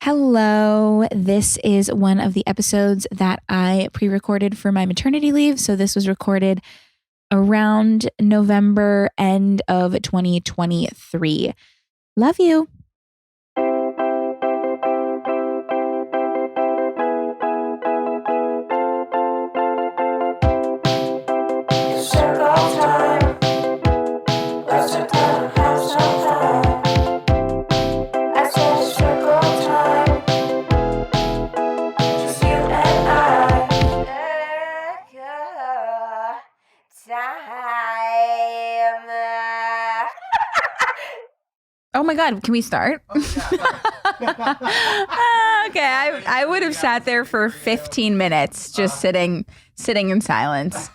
Hello. This is one of the episodes that I pre-recorded for my maternity leave. So this was recorded around November, end of 2023. Love you. Oh my God, can we start? Okay, I would have sat there for 15 minutes just sitting in silence.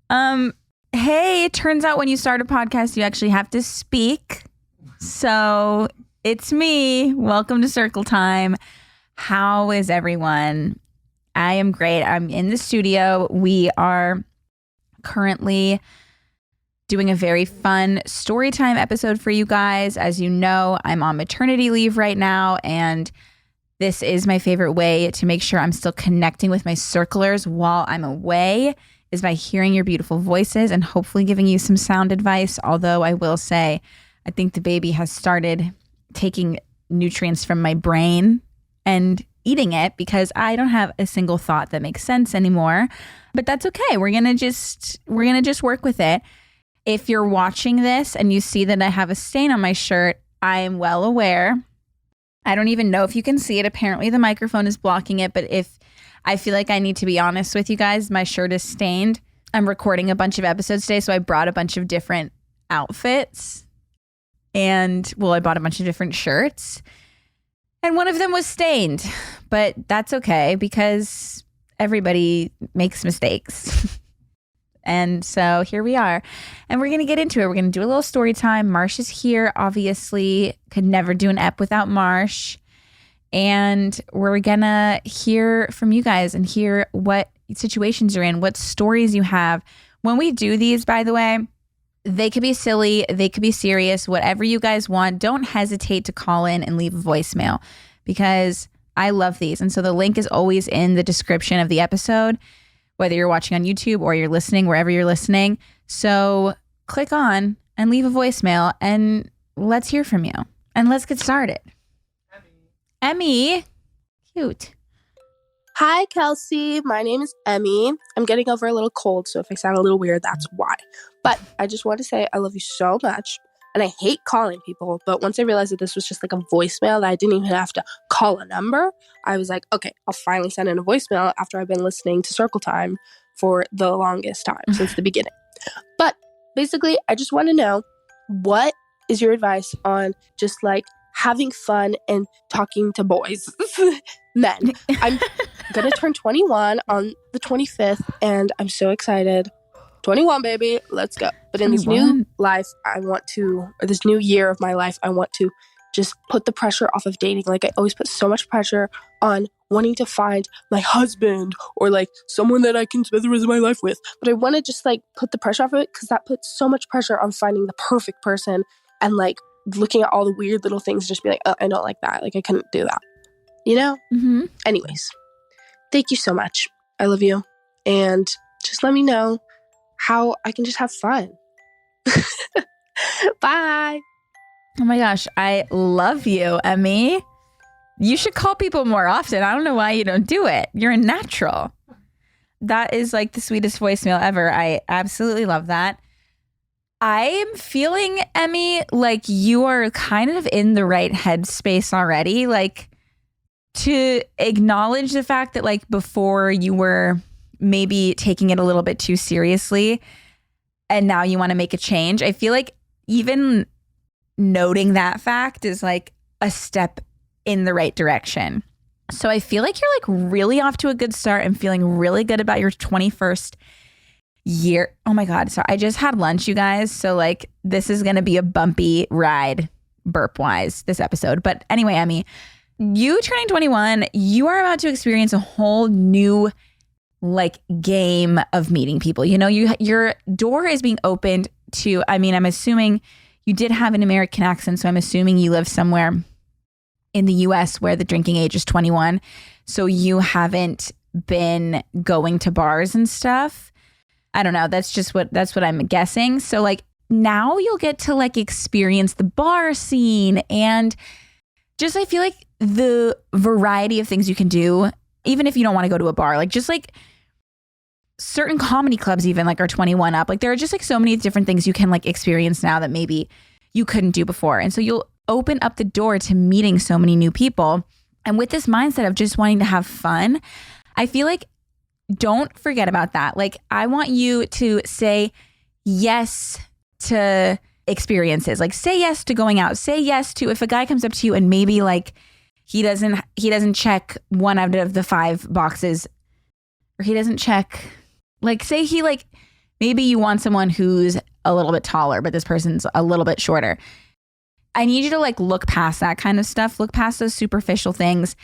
Hey, it turns out when you start a podcast, you actually have to speak. So it's me. Welcome to Circle Time. How is everyone? I am great. I'm in the studio. We are currently doing a very fun story time episode for you guys. As you know, I'm on maternity leave right now, and this is my favorite way to make sure I'm still connecting with my circlers while I'm away, is by hearing your beautiful voices and hopefully giving you some sound advice. Although I will say, I think the baby has started taking nutrients from my brain and eating it because I don't have a single thought that makes sense anymore. But that's okay. We're gonna just work with it. If you're watching this and you see that I have a stain on my shirt, I am well aware. I don't even know if you can see it. Apparently the microphone is blocking it, but if I feel like I need to be honest with you guys, my shirt is stained. I'm recording a bunch of episodes today, so I brought a bunch of different outfits. And, well, I bought a bunch of different shirts. And one of them was stained. But that's okay because everybody makes mistakes. And so here we are. And we're going to get into it. We're going to do a little story time. Marsh is here, obviously. Could never do an ep without Marsh. And we're going to hear from you guys and hear what situations you're in, what stories you have. When we do these, by the way, they could be silly. They could be serious. Whatever you guys want. Don't hesitate to call in and leave a voicemail because I love these. And so the link is always in the description of the episode, whether you're watching on YouTube or you're listening, wherever you're listening. So click on and leave a voicemail and let's hear from you. And let's get started. Emmy. Cute. Hi, Kelsey. My name is Emmy. I'm getting over a little cold, so if I sound a little weird, that's why. But I just want to say I love you so much. And I hate calling people, but once I realized that this was just like a voicemail that I didn't even have to call a number, I was like, okay, I'll finally send in a voicemail after I've been listening to Circle Time for the longest time since the beginning. But basically, I just want to know, what is your advice on just like having fun and talking to boys, men? I'm going to turn 21 on the 25th, and I'm so excited. 21, baby. Let's go. But in this new life, this new year of my life, I want to just put the pressure off of dating. Like, I always put so much pressure on wanting to find my husband or like someone that I can spend the rest of my life with. But I want to just like put the pressure off of it because that puts so much pressure on finding the perfect person and like looking at all the weird little things, just be like, oh, I don't like that. Like, I couldn't do that. You know? Mm-hmm. Anyways, thank you so much. I love you. And just let me know how I can just have fun. Bye. Oh my gosh, I love you, Emmy. You should call people more often. I don't know why you don't do it. You're a natural. That is like the sweetest voicemail ever. I absolutely love that. I am feeling, Emmy, like you are kind of in the right headspace already. Like, to acknowledge the fact that like before you were maybe taking it a little bit too seriously and now you want to make a change. I feel like even noting that fact is like a step in the right direction. So I feel like you're like really off to a good start and feeling really good about your 21st year. Oh my God. So I just had lunch, you guys. So like this is going to be a bumpy ride burp wise this episode. But anyway, Emmy, you turning 21, you are about to experience a whole new like game of meeting people. You know, your door is being opened to, I mean, I'm assuming you did have an American accent, so I'm assuming you live somewhere in the US where the drinking age is 21. So you haven't been going to bars and stuff. I don't know. That's what I'm guessing. So like now you'll get to like experience the bar scene and just I feel like the variety of things you can do, even if you don't want to go to a bar, like just like certain comedy clubs even like are 21 up. Like there are just like so many different things you can like experience now that maybe you couldn't do before. And so you'll open up the door to meeting so many new people. And with this mindset of just wanting to have fun, I feel like don't forget about that. Like I want you to say yes to experiences. Like say yes to going out. Say yes to if a guy comes up to you and maybe like he doesn't check one out of the 5 boxes, or he doesn't check, like say he like maybe you want someone who's a little bit taller, but this person's a little bit shorter. I need you to like look past that kind of stuff, look past those superficial things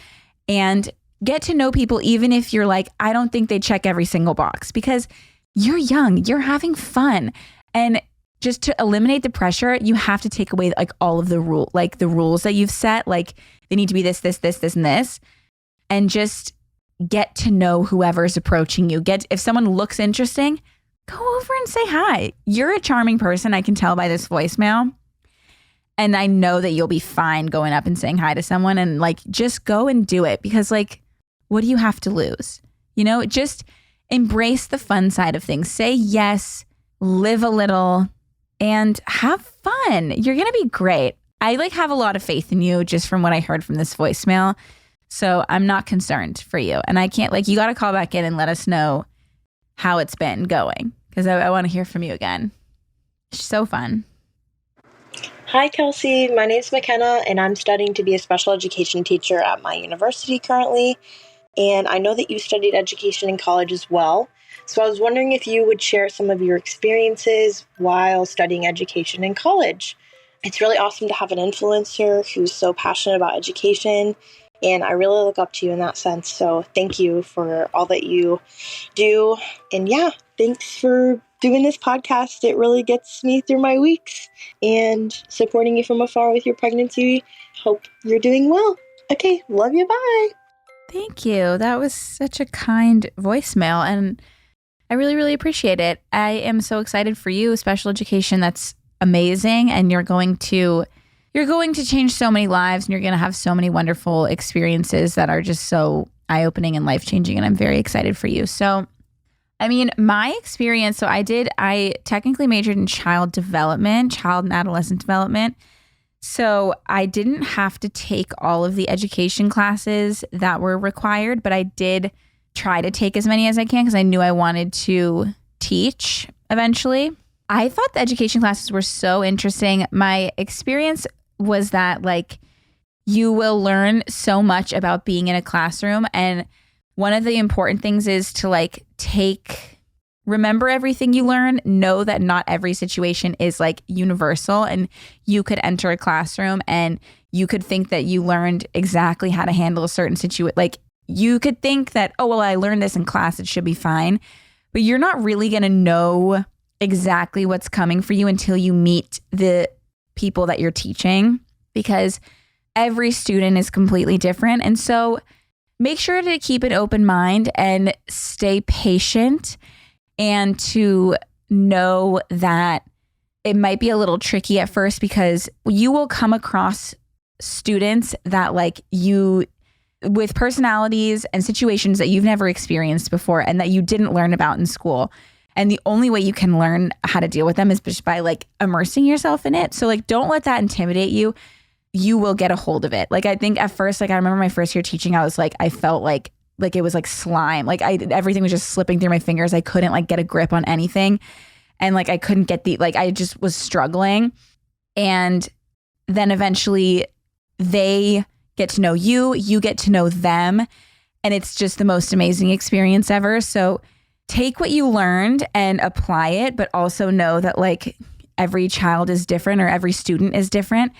and get to know people, even if you're like, I don't think they check every single box, because you're young, you're having fun. And just to eliminate the pressure, you have to take away like all of the rules that you've set. Like they need to be this, and this, and just get to know whoever's approaching you. If someone looks interesting, go over and say hi. You're a charming person. I can tell by this voicemail. And I know that you'll be fine going up and saying hi to someone, and like, just go and do it, because like, what do you have to lose? You know, just embrace the fun side of things. Say yes, live a little, and have fun. You're going to be great. I like have a lot of faith in you just from what I heard from this voicemail. So I'm not concerned for you. And I can't like, you got to call back in and let us know how it's been going, because I want to hear from you again. It's so fun. Hi, Kelsey. My name's McKenna, and I'm studying to be a special education teacher at my university currently. And I know that you studied education in college as well. So I was wondering if you would share some of your experiences while studying education in college. It's really awesome to have an influencer who's so passionate about education, and I really look up to you in that sense. So thank you for all that you do. And yeah, thanks for doing this podcast. It really gets me through my weeks, and supporting you from afar with your pregnancy. Hope you're doing well. Okay, love you. Bye. Thank you. That was such a kind voicemail, and I really, really appreciate it. I am so excited for you. Special education, that's amazing, and you're going to change so many lives, and you're going to have so many wonderful experiences that are just so eye-opening and life-changing, and I'm very excited for you. So, I mean, my experience, so I technically majored in child and adolescent development. So I didn't have to take all of the education classes that were required, but I did try to take as many as I can because I knew I wanted to teach eventually. I thought the education classes were so interesting. My experience was that like you will learn so much about being in a classroom, and one of the important things is to like remember everything you learn, know that not every situation is like universal, and you could enter a classroom and you could think that you learned exactly how to handle a certain situation. Like you could think that, oh, well, I learned this in class, it should be fine. But you're not really going to know exactly what's coming for you until you meet the people that you're teaching, because every student is completely different. And so make sure to keep an open mind and stay patient, and to know that it might be a little tricky at first, because you will come across students that like you with personalities and situations that you've never experienced before and that you didn't learn about in school. And the only way you can learn how to deal with them is just by like immersing yourself in it. So like, don't let that intimidate you. You will get a hold of it. Like, I think at first, like I remember my first year teaching, I was like, I felt like it was like slime. Like everything was just slipping through my fingers. I couldn't like get a grip on anything. And like, I couldn't get I just was struggling. And then eventually they get to know you, you get to know them. And it's just the most amazing experience ever. So take what you learned and apply it, but also know that like every child is different, or every student is different,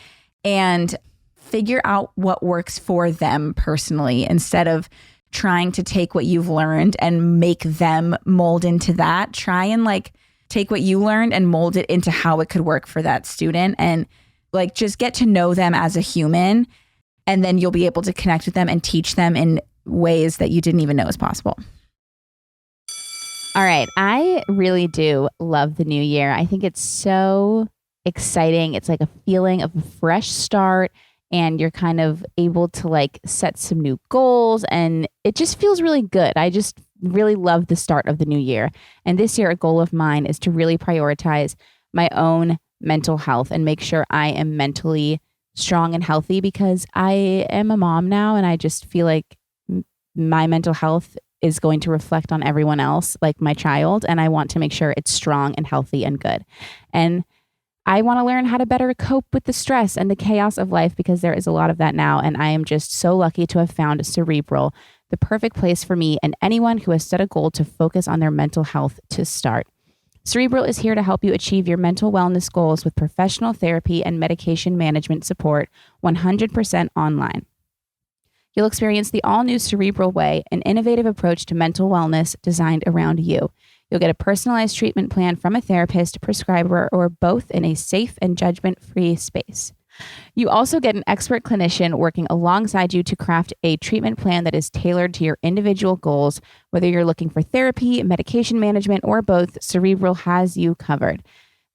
and figure out what works for them personally, instead of trying to take what you've learned and make them mold into that. Try and like take what you learned and mold it into how it could work for that student, and like just get to know them as a human, And then you'll be able to connect with them and teach them in ways that you didn't even know was possible. All right. I really do love the new year. I think it's so exciting. It's like a feeling of a fresh start, and you're kind of able to like set some new goals, and it just feels really good. I just really love the start of the new year. And this year, a goal of mine is to really prioritize my own mental health and make sure I am mentally strong and healthy, because I am a mom now, and I just feel like my mental health is going to reflect on everyone else, like my child, and I want to make sure it's strong and healthy and good. And I want to learn how to better cope with the stress and the chaos of life, because there is a lot of that now, and I am just so lucky to have found Cerebral, the perfect place for me and anyone who has set a goal to focus on their mental health to start. Cerebral is here to help you achieve your mental wellness goals with professional therapy and medication management support 100% online. You'll experience the all-new Cerebral Way, an innovative approach to mental wellness designed around you. You'll get a personalized treatment plan from a therapist, prescriber, or both in a safe and judgment-free space. You also get an expert clinician working alongside you to craft a treatment plan that is tailored to your individual goals. Whether you're looking for therapy, medication management, or both, Cerebral has you covered.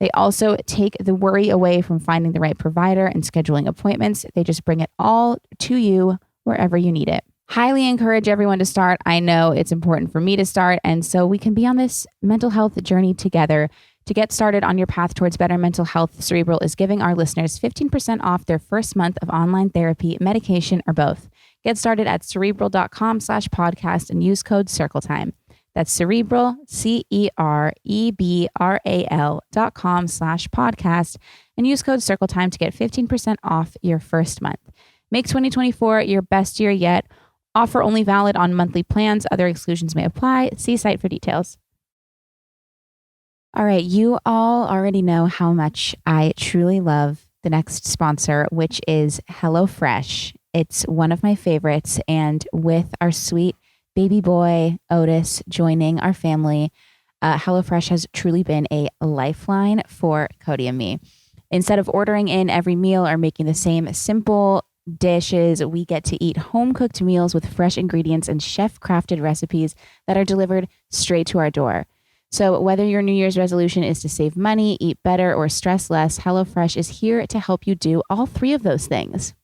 They also take the worry away from finding the right provider and scheduling appointments. They just bring it all to you wherever you need it. Highly encourage everyone to start. I know it's important for me to start, and so we can be on this mental health journey together. To get started on your path towards better mental health, Cerebral is giving our listeners 15% off their first month of online therapy, medication, or both. Get started at cerebral.com/podcast and use code CircleTime. That's Cerebral, CEREBRAL.com/podcast, and use code CircleTime to get 15% off your first month. Make 2024 your best year yet. Offer only valid on monthly plans. Other exclusions may apply. See site for details. All right, you all already know how much I truly love the next sponsor, which is HelloFresh. It's one of my favorites, and with our sweet baby boy, Otis, joining our family, HelloFresh has truly been a lifeline for Cody and me. Instead of ordering in every meal or making the same simple dishes, we get to eat home-cooked meals with fresh ingredients and chef-crafted recipes that are delivered straight to our door. So whether your New Year's resolution is to save money, eat better, or stress less, HelloFresh is here to help you do all three of those things.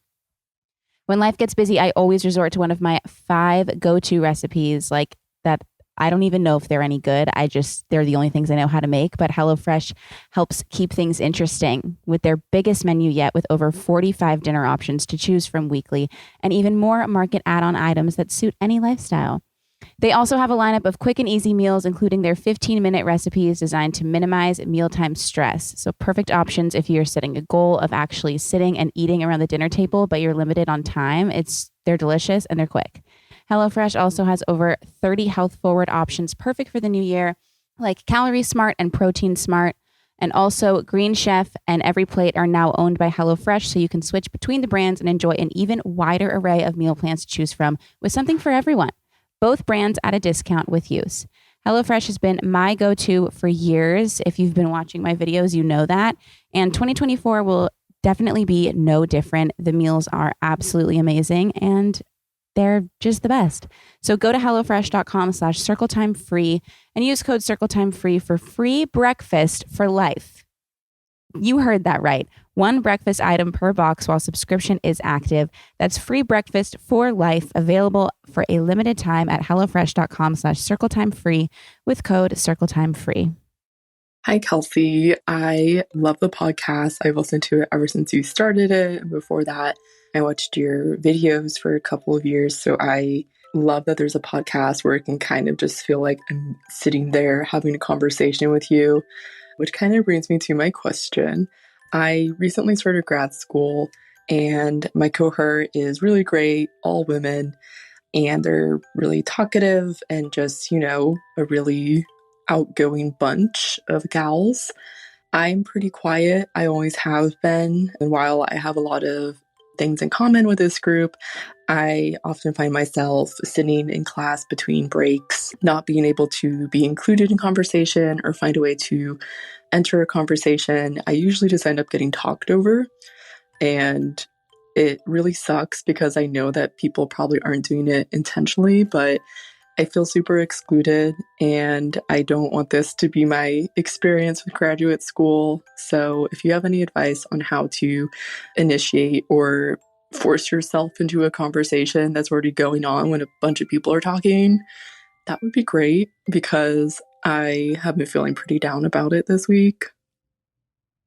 When life gets busy, I always resort to one of my 5 go-to recipes, like that. I don't even know if they're any good. They're the only things I know how to make, but HelloFresh helps keep things interesting with their biggest menu yet, with over 45 dinner options to choose from weekly, and even more market add-on items that suit any lifestyle. They also have a lineup of quick and easy meals, including their 15-minute recipes designed to minimize mealtime stress. So perfect options if you're setting a goal of actually sitting and eating around the dinner table, but you're limited on time. They're delicious and they're quick. HelloFresh also has over 30 health-forward options perfect for the new year, like Calorie Smart and Protein Smart. And also Green Chef and Every Plate are now owned by HelloFresh, so you can switch between the brands and enjoy an even wider array of meal plans to choose from, with something for everyone. Both brands at a discount with use. HelloFresh has been my go-to for years. If you've been watching my videos, you know that. And 2024 will definitely be no different. The meals are absolutely amazing, and they're just the best. So go to HelloFresh.com/CircleTimeFree and use code CircleTimeFree for free breakfast for life. You heard that right. 1 breakfast item per box while subscription is active. That's free breakfast for life, available for a limited time at HelloFresh.com/CircleTimeFree with code CircleTimeFree. Hi, Kelsey. I love the podcast. I've listened to it ever since you started it. And before that, I watched your videos for a couple of years. So I love that there's a podcast where I can kind of just feel like I'm sitting there having a conversation with you, which kind of brings me to my question. I recently started grad school, and my cohort is really great, all women, and they're really talkative and just, a really outgoing bunch of gals. I'm pretty quiet. I always have been. And while I have a lot of things in common with this group, I often find myself sitting in class between breaks, not being able to be included in conversation or find a way to enter a conversation. I usually just end up getting talked over. And it really sucks because I know that people probably aren't doing it intentionally, but I feel super excluded and I don't want this to be my experience with graduate school. So if you have any advice on how to initiate or force yourself into a conversation that's already going on when a bunch of people are talking, that would be great because I have been feeling pretty down about it this week.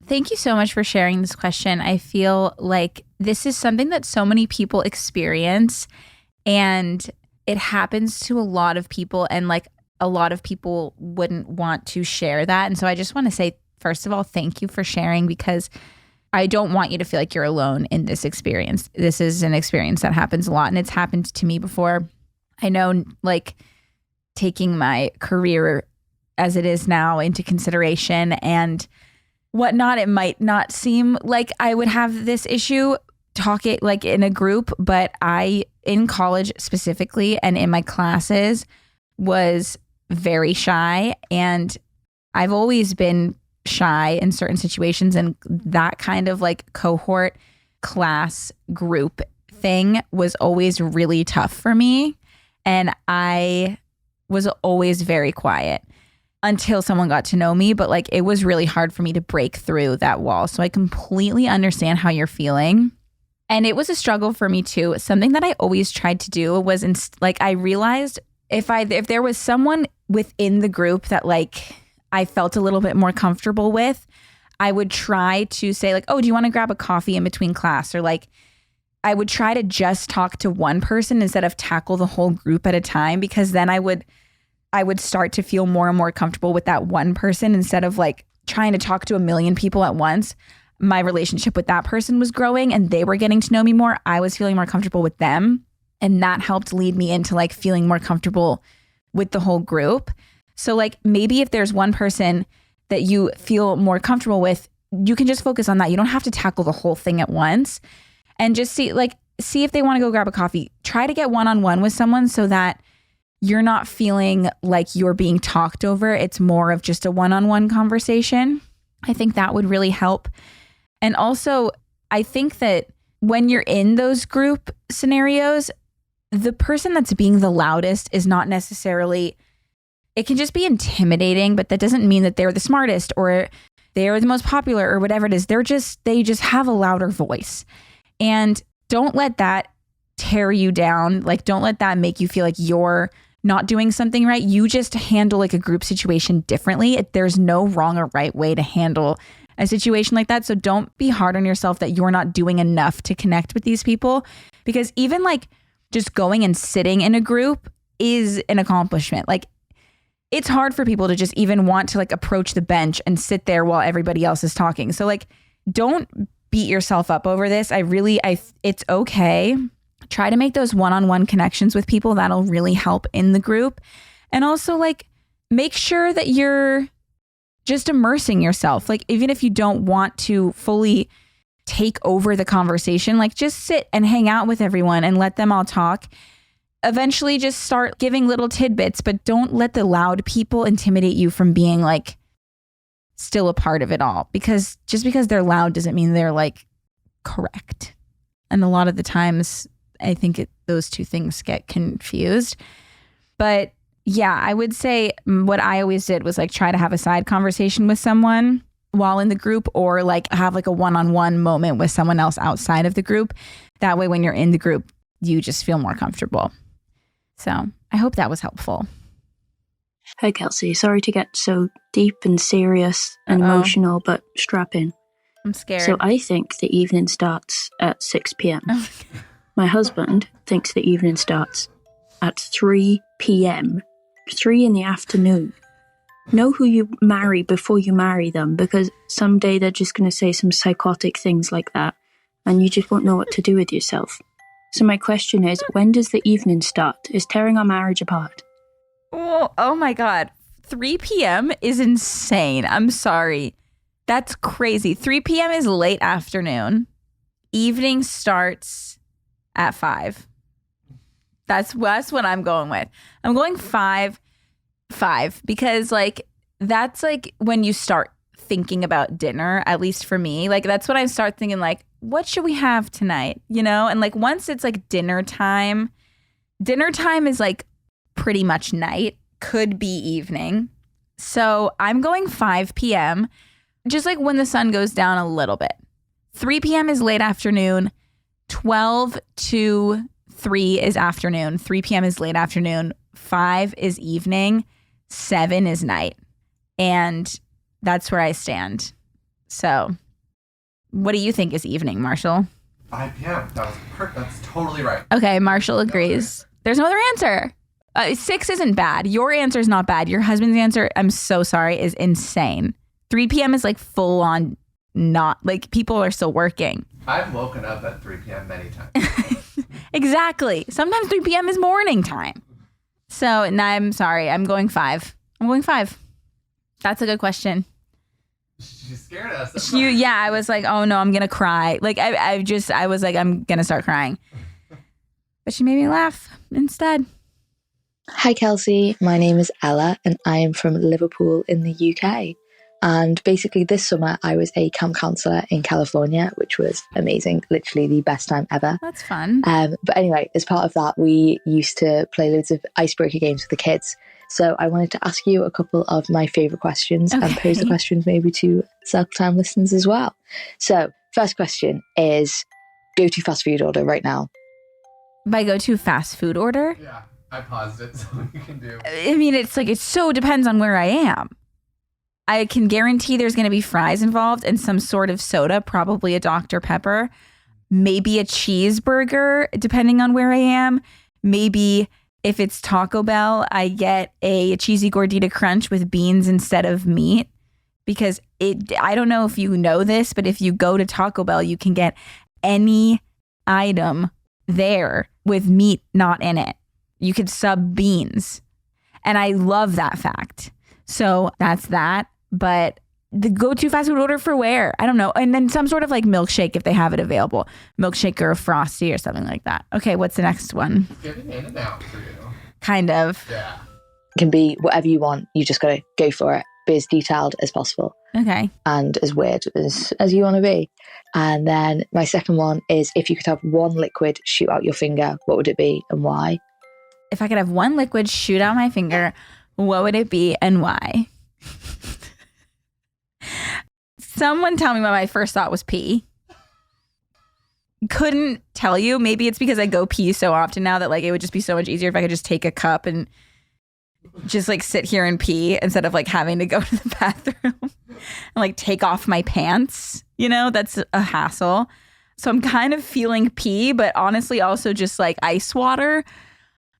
Thank you so much for sharing this question. I feel like this is something that so many people experience, and it happens to a lot of people, and like a lot of people wouldn't want to share that. And so I just want to say, first of all, thank you for sharing, because I don't want you to feel like you're alone in this experience. This is an experience that happens a lot, and it's happened to me before. I know, like, taking my career as it is now into consideration and whatnot, it might not seem like I would have this issue talking like in a group, but I, in college specifically and in my classes, was very shy, and I've always been shy in certain situations, and that kind of like cohort class group thing was always really tough for me, and I was always very quiet until someone got to know me, but like it was really hard for me to break through that wall. So I completely understand how you're feeling. And it was a struggle for me too. Something that I always tried to do was I realized if there was someone within the group that like I felt a little bit more comfortable with, I would try to say like, oh, do you want to grab a coffee in between class? Or like I would try to just talk to one person instead of tackle the whole group at a time, because then I would start to feel more and more comfortable with that one person instead of like trying to talk to a million people at once. My relationship with that person was growing and they were getting to know me more. I was feeling more comfortable with them. And that helped lead me into like feeling more comfortable with the whole group. So like maybe if there's one person that you feel more comfortable with, you can just focus on that. You don't have to tackle the whole thing at once, and just see if they want to go grab a coffee. Try to get one-on-one with someone so that you're not feeling like you're being talked over. It's more of just a one-on-one conversation. I think that would really help. And also, I think that when you're in those group scenarios, the person that's being the loudest is not necessarily, it can just be intimidating, but that doesn't mean that they're the smartest or they're the most popular or whatever it is. They just have a louder voice. And don't let that tear you down. Like, don't let that make you feel like you're not doing something right. You just handle like a group situation differently. There's no wrong or right way to handle a situation like that. So don't be hard on yourself that you're not doing enough to connect with these people, because even like just going and sitting in a group is an accomplishment. Like, it's hard for people to just even want to like approach the bench and sit there while everybody else is talking. So like, don't beat yourself up over this. It's okay. Try to make those one-on-one connections with people. That'll really help in the group. And also like make sure that you're just immersing yourself. Like, even if you don't want to fully take over the conversation, like just sit and hang out with everyone and let them all talk. Eventually just start giving little tidbits, but don't let the loud people intimidate you from being like still a part of it all, because just because they're loud doesn't mean they're like correct. And a lot of the times I think those two things get confused. But yeah, I would say what I always did was like try to have a side conversation with someone while in the group, or like have like a one-on-one moment with someone else outside of the group. That way, when you're in the group, you just feel more comfortable. So I hope that was helpful. Hi, Kelsey. Sorry to get so deep and serious and emotional, but strap in. I'm scared. So I think the evening starts at 6 p.m. My husband thinks the evening starts at 3 p.m., 3 in the afternoon. Know who you marry before you marry them, because someday they're just going to say some psychotic things like that, and you just won't know what to do with yourself. So my question is, when does the evening start? Is tearing our marriage apart? Oh my God. 3 p.m. is insane. I'm sorry. That's crazy. 3 p.m. is late afternoon. Evening starts at 5. That's what I'm going with. I'm going 5 because like that's like when you start thinking about dinner, at least for me. Like that's when I start thinking like, what should we have tonight? You know? And like once it's like dinner time is like pretty much night, could be evening. So I'm going 5 p.m., just like when the sun goes down a little bit. 3 p.m. is late afternoon. 12 to 3 is afternoon. 3 p.m. is late afternoon. 5 is evening. 7 is night. And that's where I stand. So what do you think is evening, Marshall? 5 p.m. That's totally right. Okay, Marshall agrees. There's no other answer. 6 isn't bad. Your answer is not bad. Your husband's answer, I'm so sorry, is insane. 3 p.m. is like full on not, like people are still working. I've woken up at 3 p.m. many times. Exactly. Sometimes 3 p.m. is morning time. So, no, I'm sorry. I'm going 5. I'm going 5. That's a good question. She scared us. Yeah, I was like, oh no, I'm going to cry. Like, I was like, I'm going to start crying. But she made me laugh instead. Hi, Kelsey. My name is Ella, and I am from Liverpool in the UK. And basically this summer, I was a camp counselor in California, which was amazing. Literally the best time ever. That's fun. But anyway, as part of that, we used to play loads of icebreaker games with the kids. So I wanted to ask you a couple of my favourite questions and pose the questions maybe to Circle Time listeners as well. So first question is, go-to fast food order right now. By go-to fast food order? Yeah, I paused it so we can do. I mean, it's like, it so depends on where I am. I can guarantee there's going to be fries involved and some sort of soda, probably a Dr. Pepper, maybe a cheeseburger, depending on where I am. Maybe if it's Taco Bell, I get a cheesy gordita crunch with beans instead of meat, because I don't know if you know this, but if you go to Taco Bell, you can get any item there with meat not in it. You could sub beans. And I love that fact. So that's that. But the go-to fast food order for where? I don't know. And then some sort of like milkshake if they have it available. Milkshake or a Frosty or something like that. Okay, what's the next one? It's giving In-N-Out for you. Kind of. Yeah. It can be whatever you want. You just got to go for it. Be as detailed as possible. Okay. And as weird as you want to be. And then my second one is, if you could have one liquid shoot out your finger, what would it be and why? If I could have one liquid shoot out my finger, what would it be and why? Someone tell me what my first thought was pee. Couldn't tell you. Maybe it's because I go pee so often now that like it would just be so much easier if I could just take a cup and just like sit here and pee instead of like having to go to the bathroom and like take off my pants. You know, that's a hassle. So I'm kind of feeling pee, but honestly also just like ice water,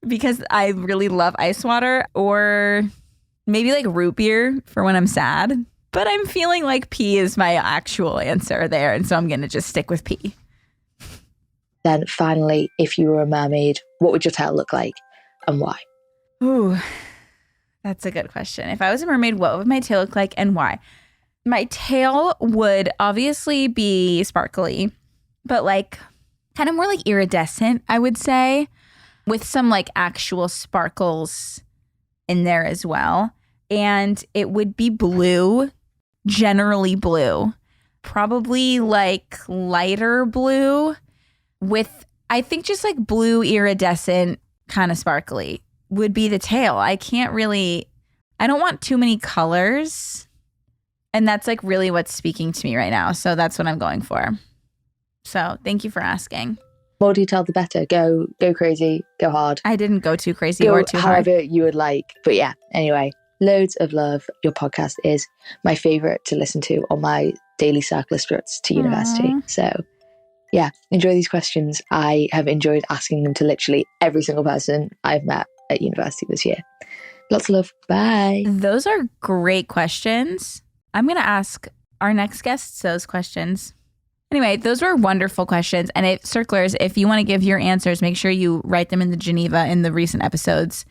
because I really love ice water, or maybe like root beer for when I'm sad. But I'm feeling like pee is my actual answer there. And so I'm going to just stick with pee. Then finally, if you were a mermaid, what would your tail look like and why? Ooh, that's a good question. If I was a mermaid, what would my tail look like and why? My tail would obviously be sparkly, but like kind of more like iridescent, I would say, with some like actual sparkles in there as well. And it would be blue, generally blue, probably like lighter blue with, I think, just like blue iridescent kind of sparkly would be the tail. I don't want too many colors. And that's like really what's speaking to me right now. So that's what I'm going for. So thank you for asking. More detail, the better. Go crazy, go hard. I didn't go too crazy or too hard. However you would like. But yeah, anyway, loads of love. Your podcast is my favorite to listen to on my daily cyclist routes to university. Aww. So yeah, enjoy these questions. I have enjoyed asking them to literally every single person I've met at university this year. Lots of love. Bye. Those are great questions. I'm going to ask our next guests those questions. Anyway, those were wonderful questions. And circlers, if you want to give your answers, make sure you write them in the Geneva in the recent episodes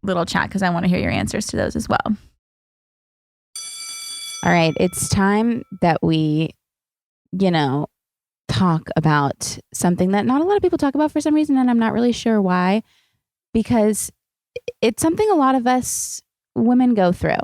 little chat, because I want to hear your answers to those as well. All right, it's time that we, talk about something that not a lot of people talk about for some reason, and I'm not really sure why, because it's something a lot of us women go through.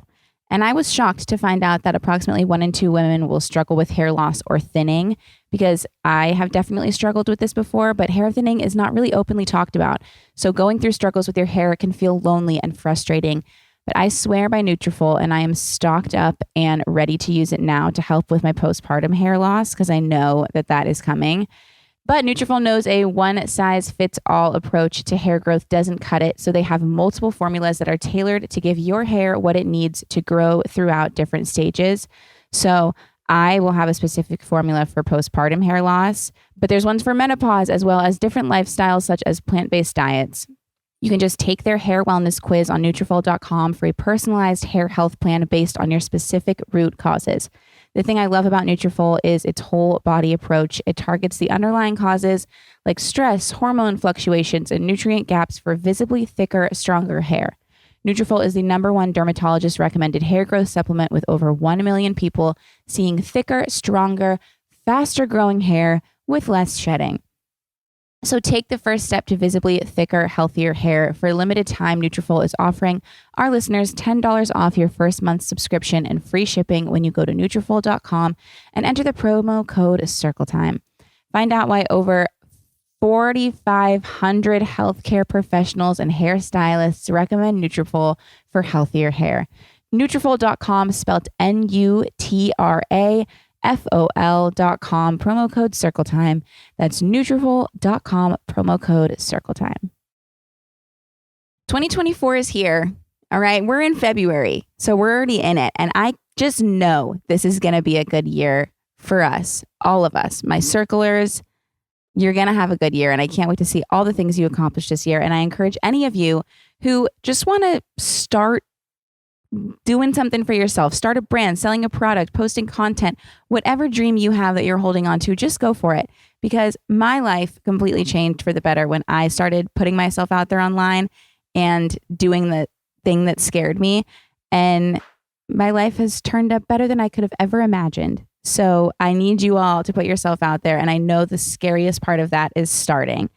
And I was shocked to find out that approximately 1 in 2 women will struggle with hair loss or thinning, because I have definitely struggled with this before, but hair thinning is not really openly talked about. So going through struggles with your hair can feel lonely and frustrating. But I swear by Nutrafol, and I am stocked up and ready to use it now to help with my postpartum hair loss, because I know that that is coming. But Nutrafol knows a one-size-fits-all approach to hair growth doesn't cut it, so they have multiple formulas that are tailored to give your hair what it needs to grow throughout different stages. So I will have a specific formula for postpartum hair loss, but there's ones for menopause as well as different lifestyles such as plant-based diets. You can just take their hair wellness quiz on Nutrafol.com for a personalized hair health plan based on your specific root causes. The thing I love about Nutrafol is its whole body approach. It targets the underlying causes like stress, hormone fluctuations, and nutrient gaps for visibly thicker, stronger hair. Nutrafol is the #1 dermatologist recommended hair growth supplement, with over 1 million people seeing thicker, stronger, faster growing hair with less shedding. So take the first step to visibly thicker, healthier hair. For a limited time, Nutrafol is offering our listeners $10 off your first month's subscription and free shipping when you go to Nutrafol.com and enter the promo code CircleTime. Find out why over 4,500 healthcare professionals and hairstylists recommend Nutrafol for healthier hair. Nutrafol.com, spelled Nutrafol.com, promo code CircleTime. That's Nutrafol.com, promo code CircleTime. 2024 is here. All right, we're in February, so we're already in it. And I just know this is going to be a good year for us, all of us, my circlers. You're going to have a good year, and I can't wait to see all the things you accomplish this year. And I encourage any of you who just want to start doing something for yourself, start a brand, selling a product, posting content, whatever dream you have that you're holding on to, just go for it. Because my life completely changed for the better when I started putting myself out there online and doing the thing that scared me. And my life has turned up better than I could have ever imagined. So I need you all to put yourself out there. And I know the scariest part of that is starting.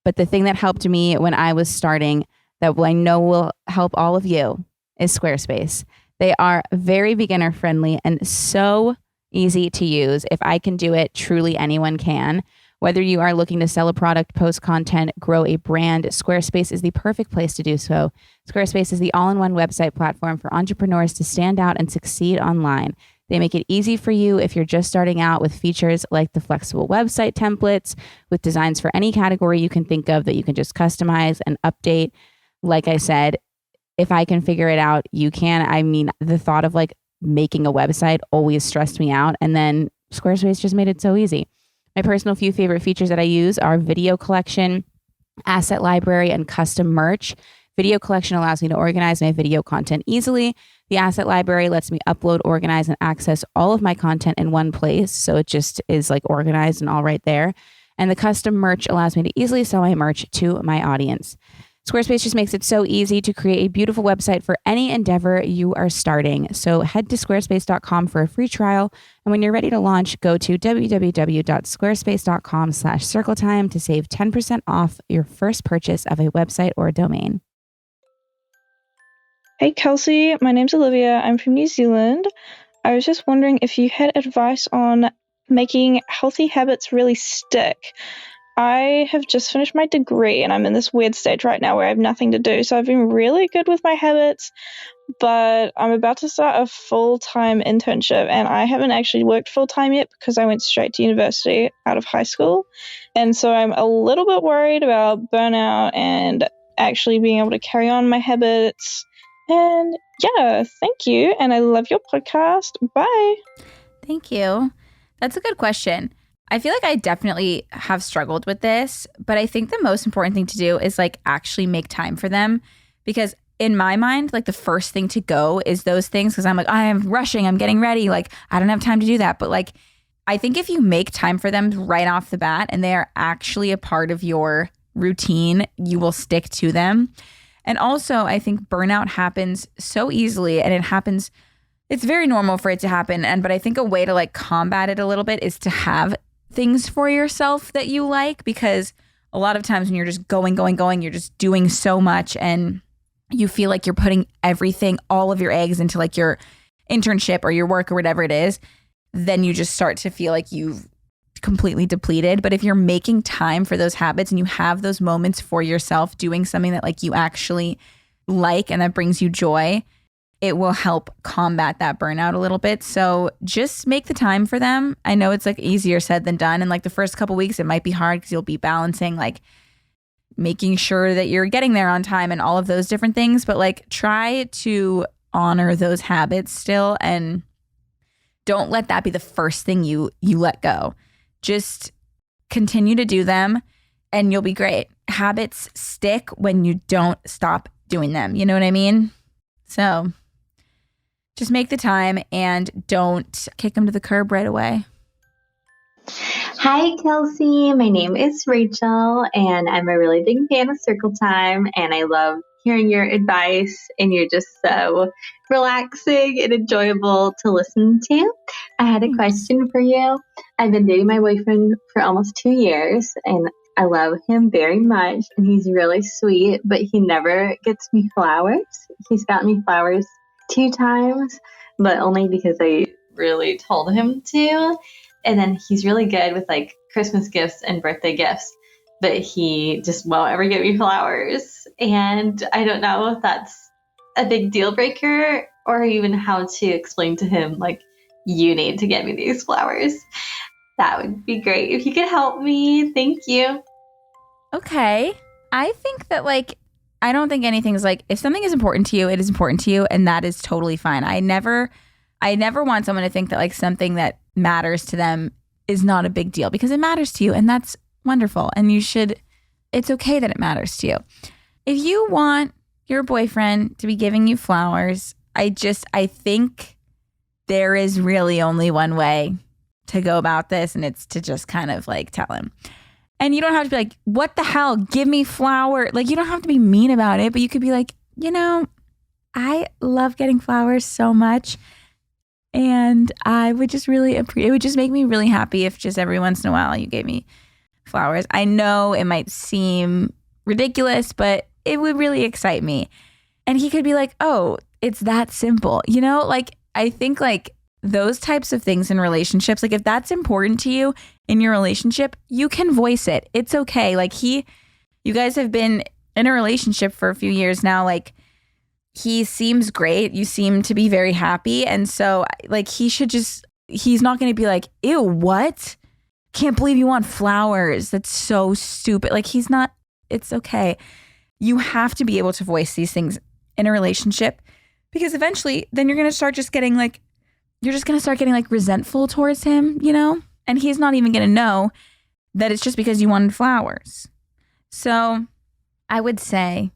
But the thing that helped me when I was starting, that I know will help all of you, is Squarespace. They are very beginner friendly and so easy to use. If I can do it, truly anyone can. Whether you are looking to sell a product, post content, grow a brand, Squarespace is the perfect place to do so. Squarespace is the all-in-one website platform for entrepreneurs to stand out and succeed online. They make it easy for you if you're just starting out, with features like the flexible website templates, with designs for any category you can think of that you can just customize and update. Like I said, if I can figure it out, you can. I mean, the thought of like making a website always stressed me out. And then Squarespace just made it so easy. My personal few favorite features that I use are video collection, asset library, and custom merch. Video collection allows me to organize my video content easily. The asset library lets me upload, organize, and access all of my content in one place. So it just is like organized and all right there. And the custom merch allows me to easily sell my merch to my audience. Squarespace just makes it so easy to create a beautiful website for any endeavor you are starting. So head to squarespace.com for a free trial. And when you're ready to launch, go to www.squarespace.com/circletime to save 10% off your first purchase of a website or domain. Hey Kelsey, my name's Olivia. I'm from New Zealand. I was just wondering if you had advice on making healthy habits really stick. I have just finished my degree and I'm in this weird stage right now where I have nothing to do. So I've been really good with my habits, but I'm about to start a full-time internship and I haven't actually worked full-time yet because I went straight to university out of high school. And so I'm a little bit worried about burnout and actually being able to carry on my habits. And yeah, thank you. And I love your podcast. Bye. Thank you. That's a good question. I feel like I definitely have struggled with this, but I think the most important thing to do is like actually make time for them, because in my mind, like the first thing to go is those things, because I'm like, I'm rushing, I'm getting ready, like I don't have time to do that. But like, I think if you make time for them right off the bat and they are actually a part of your routine, you will stick to them. And also, I think burnout happens so easily, and it's very normal for it to happen. But I think a way to like combat it a little bit is to have things for yourself that you like, because a lot of times when you're just going, you're just doing so much and you feel like you're putting everything, all of your eggs into like your internship or your work or whatever it is, then you just start to feel like you've completely depleted. But if you're making time for those habits and you have those moments for yourself doing something that like you actually like and that brings you joy, it will help combat that burnout a little bit. So just make the time for them. I know it's like easier said than done. And like the first couple weeks, it might be hard because you'll be balancing like making sure that you're getting there on time and all of those different things. But like try to honor those habits still and don't let that be the first thing you let go. Just continue to do them and you'll be great. Habits stick when you don't stop doing them. You know what I mean? So just make the time and don't kick them to the curb right away. Hi, Kelsey. My name is Rachel, and I'm a really big fan of Circle Time, and I love hearing your advice, and you're just so relaxing and enjoyable to listen to. I had a question for you. I've been dating my boyfriend for almost 2 years, and I love him very much, and he's really sweet, but he never gets me flowers. He's got me flowers 2 times, but only because I really told him to. And then he's really good with like Christmas gifts and birthday gifts, but he just won't ever get me flowers. And I don't know if that's a big deal breaker or even how to explain to him, like, you need to get me these flowers. That would be great if you could help me. Thank you. Okay. I think that like, I don't think anything's like, if something is important to you, it is important to you. And that is totally fine. I never want someone to think that like something that matters to them is not a big deal because it matters to you and that's wonderful. And it's okay that it matters to you. If you want your boyfriend to be giving you flowers, I think there is really only one way to go about this, and it's to just kind of like tell him. And you don't have to be like, what the hell? Give me flower. Like, you don't have to be mean about it, but you could be like, I love getting flowers so much. And I would just really it would just make me really happy if just every once in a while you gave me flowers. I know it might seem ridiculous, but it would really excite me. And he could be like, oh, it's that simple. Like I think like those types of things in relationships, like if that's important to you in your relationship, you can voice it. It's okay. Like you guys have been in a relationship for a few years now. Like he seems great. You seem to be very happy. And so like he's not going to be like, ew, what? Can't believe you want flowers. That's so stupid. Like it's okay. You have to be able to voice these things in a relationship because eventually then you're going to start just getting like, resentful towards him, and he's not even going to know that it's just because you wanted flowers. So I would say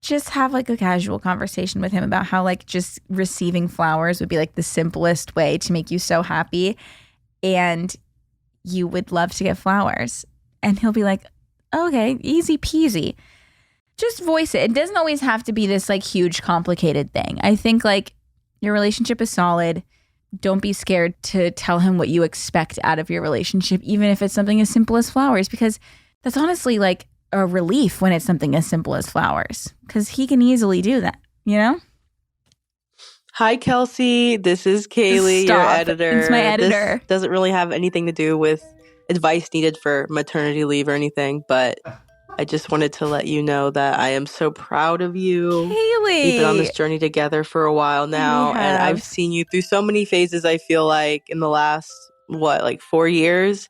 just have like a casual conversation with him about how like just receiving flowers would be like the simplest way to make you so happy. And you would love to get flowers. And he'll be like, okay, easy peasy. Just voice it. It doesn't always have to be this like huge complicated thing. I think like your relationship is solid. Don't be scared to tell him what you expect out of your relationship, even if it's something as simple as flowers, because that's honestly like a relief when it's something as simple as flowers, because he can easily do that, Hi, Kelsey. This is Kaylee, your editor. It's my editor. This doesn't really have anything to do with advice needed for maternity leave or anything, but I just wanted to let you know that I am so proud of you. Kaylee! We've been on this journey together for a while now, and I've seen you through so many phases, I feel like, in the last, 4 years?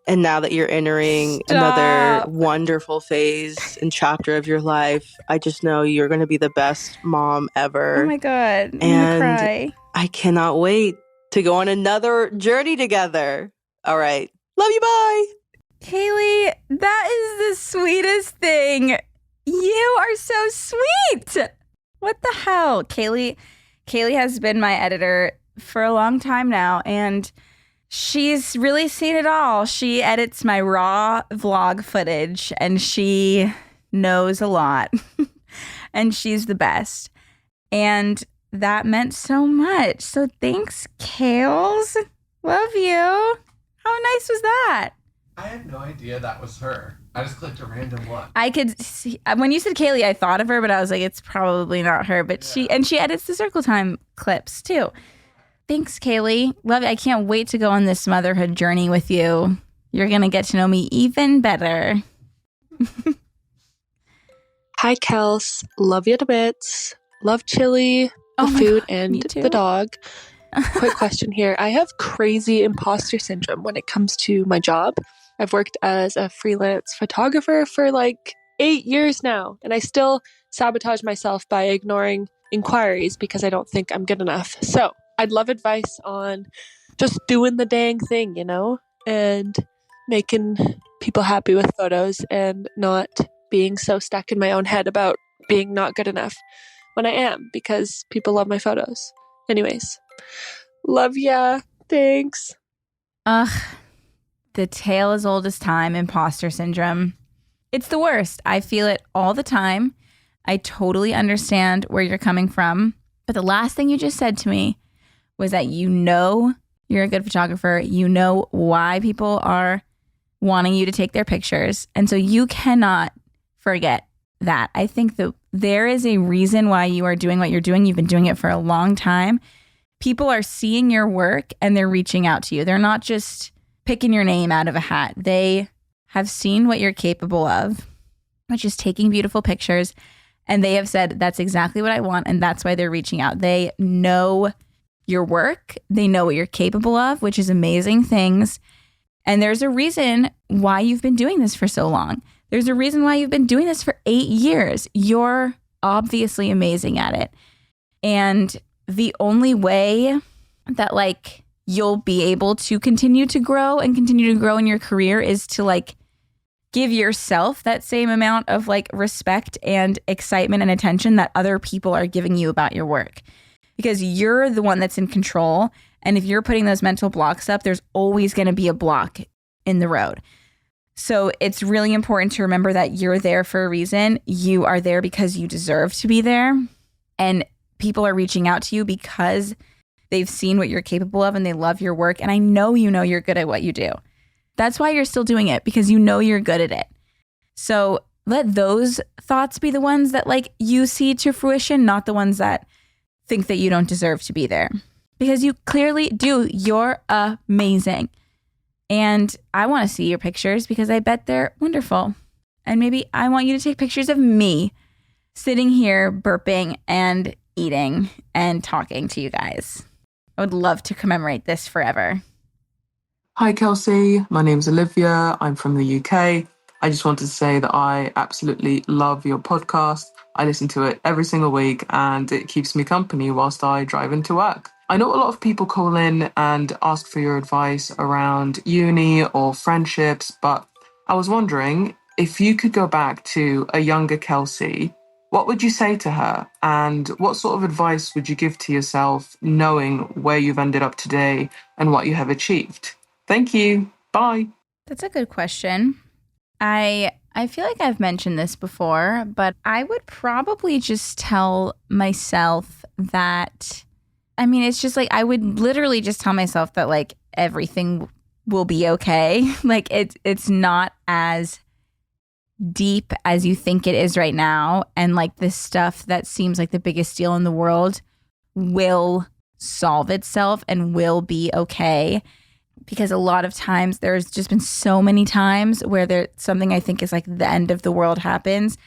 And now that you're entering another wonderful phase and chapter of your life, I just know you're going to be the best mom ever. Oh my God. I'm and gonna cry. I cannot wait to go on another journey together. All right. Love you. Bye. Kaylee, that is the sweetest thing. You are so sweet. What the hell? Kaylee has been my editor for a long time now, and she's really seen it all. She edits my raw vlog footage, and she knows a lot, and she's the best. And that meant so much. So thanks, Kales. Love you. How nice was that? I had no idea that was her. I just clicked a random one. I could see when you said Kaylee, I thought of her, but I was like, it's probably not her. But she edits the Circle Time clips too. Thanks, Kaylee. Love it. I can't wait to go on this motherhood journey with you. You're gonna get to know me even better. Hi, Kels. Love you to bits. Love chili, the food, and the dog. Quick question here. I have crazy imposter syndrome when it comes to my job. I've worked as a freelance photographer for like 8 years now, and I still sabotage myself by ignoring inquiries because I don't think I'm good enough. So I'd love advice on just doing the dang thing, and making people happy with photos and not being so stuck in my own head about being not good enough when I am, because people love my photos. Anyways, love ya. Thanks. Ugh, the tale as old as time, imposter syndrome. It's the worst. I feel it all the time. I totally understand where you're coming from. But the last thing you just said to me was that you're a good photographer. You know why people are wanting you to take their pictures. And so you cannot forget that. I think that there is a reason why you are doing what you're doing. You've been doing it for a long time. People are seeing your work and they're reaching out to you. They're not just picking your name out of a hat. They have seen what you're capable of, which is taking beautiful pictures. And they have said, that's exactly what I want. And that's why they're reaching out. They know your work. They know what you're capable of, which is amazing things. And there's a reason why you've been doing this for so long. There's a reason why you've been doing this for 8 years. You're obviously amazing at it. And the only way that you'll be able to continue to grow in your career is to give yourself that same amount of respect and excitement and attention that other people are giving you about your work. Because you're the one that's in control. And if you're putting those mental blocks up, there's always going to be a block in the road. So it's really important to remember that you're there for a reason. You are there because you deserve to be there. And people are reaching out to you because they've seen what you're capable of and they love your work. And I know you're good at what you do. That's why you're still doing it, because you know you're good at it. So let those thoughts be the ones that you see to fruition, not the ones that think that you don't deserve to be there. Because you clearly do. You're amazing. And I want to see your pictures because I bet they're wonderful. And maybe I want you to take pictures of me sitting here burping and eating and talking to you guys. I would love to commemorate this forever. Hi, Kelsey. My name's Olivia. I'm from the UK. I just wanted to say that I absolutely love your podcast. I listen to it every single week and it keeps me company whilst I drive into work. I know a lot of people call in and ask for your advice around uni or friendships, but I was wondering if you could go back to a younger Kelsey, what would you say to her? And what sort of advice would you give to yourself knowing where you've ended up today and what you have achieved? Thank you. Bye. That's a good question. I feel like I've mentioned this before, but I would probably just tell myself that, it's just I would literally just tell myself that everything will be okay. It's not as deep as you think it is right now. And this stuff that seems like the biggest deal in the world will solve itself and will be okay. Because a lot of times there's just been so many times where something I think is the end of the world happens.